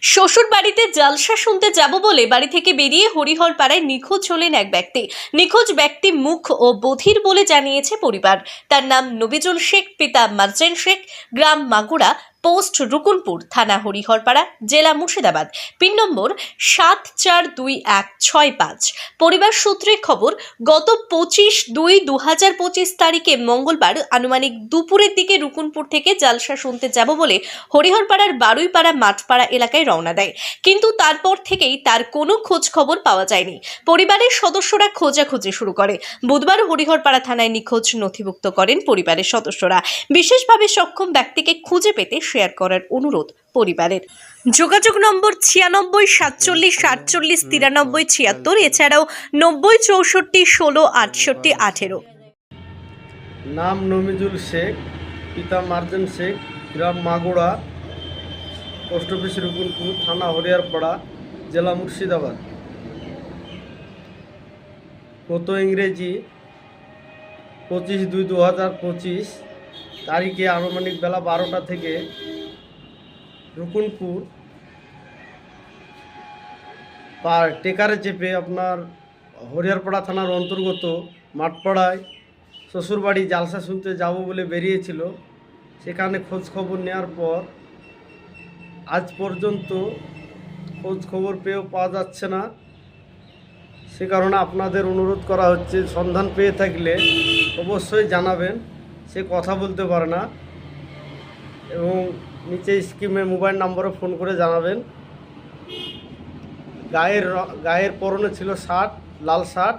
শ্বশুর বাড়িতে জালসা শুনতে যাব বলে বাড়ি থেকে বেরিয়ে হরিহর পাড়ায় নিখোঁজ হলেন এক ব্যক্তি। নিখোঁজ ব্যক্তি মুখ ও বধির বলে জানিয়েছে পরিবার। তার নাম নবিজুল শেখ, পিতা মার্জেন শেখ, গ্রাম মাগুরা, পোস্ট রুকুনপুর, থানা হরিহরপাড়া, জেলা মুর্শিদাবাদ, পিন নম্বর 742165। পরিবার সূত্রে খবর, গত 25/2/2025 তারিখে মঙ্গলবার আনুমানিক দুপুরের দিকে রুকুনপুর থেকে জালসা শুনতে যাব বলে হরিহরপাড়ার বারুইপাড়া মাঠপাড়া এলাকায় রওনা দেয়, কিন্তু তারপর থেকেই তার কোনো খোঁজ খবর পাওয়া যায়নি। পরিবারের সদস্যরা খোঁজাখুঁজি শুরু করে। বুধবার হরিহরপাড়া থানায় নিখোঁজ নথিভুক্ত করেন পরিবারের সদস্যরা। বিশেষভাবে সক্ষম ব্যক্তিকে খুঁজে পেতে শেয়ার করার অনুরোধ পরিবারের। যোগাযোগ নম্বর 96 47 48 93 76, এছাড়াও 90 64 16 68 18। নাম নমিজুল শেখ, পিতা মার্জেন শেখ, গ্রাম মাগুরা, পোস্ট অফিস রুকুনপুর, থানা হরিহরপাড়া, জেলা মুর্শিদাবাদ। গত ইংরেজি 25/2/2025 তারিখে আনুমানিক বেলা 12টা থেকে রুকুনপুর টেকারে চেপে আপনার হরিহরপাড়া থানার অন্তর্গত মাঠপাড়ায় শ্বশুরবাড়ি জালসা শুনতে যাব বলে বেরিয়েছিল। সেখানে খোঁজ খবর নেওয়ার পর আজ পর্যন্ত খোঁজ খবর পেয়েও পাওয়া যাচ্ছে না। সে কারণে আপনাদের অনুরোধ করা হচ্ছে, সন্ধান পেয়ে থাকলে অবশ্যই জানাবেন। সে কথা বলতে পারে না এবং নিচে স্ক্রিনে মোবাইল নম্বরে ফোন করে জানাবেন। গায়ের পরনে ছিল শার্ট, লাল শার্ট,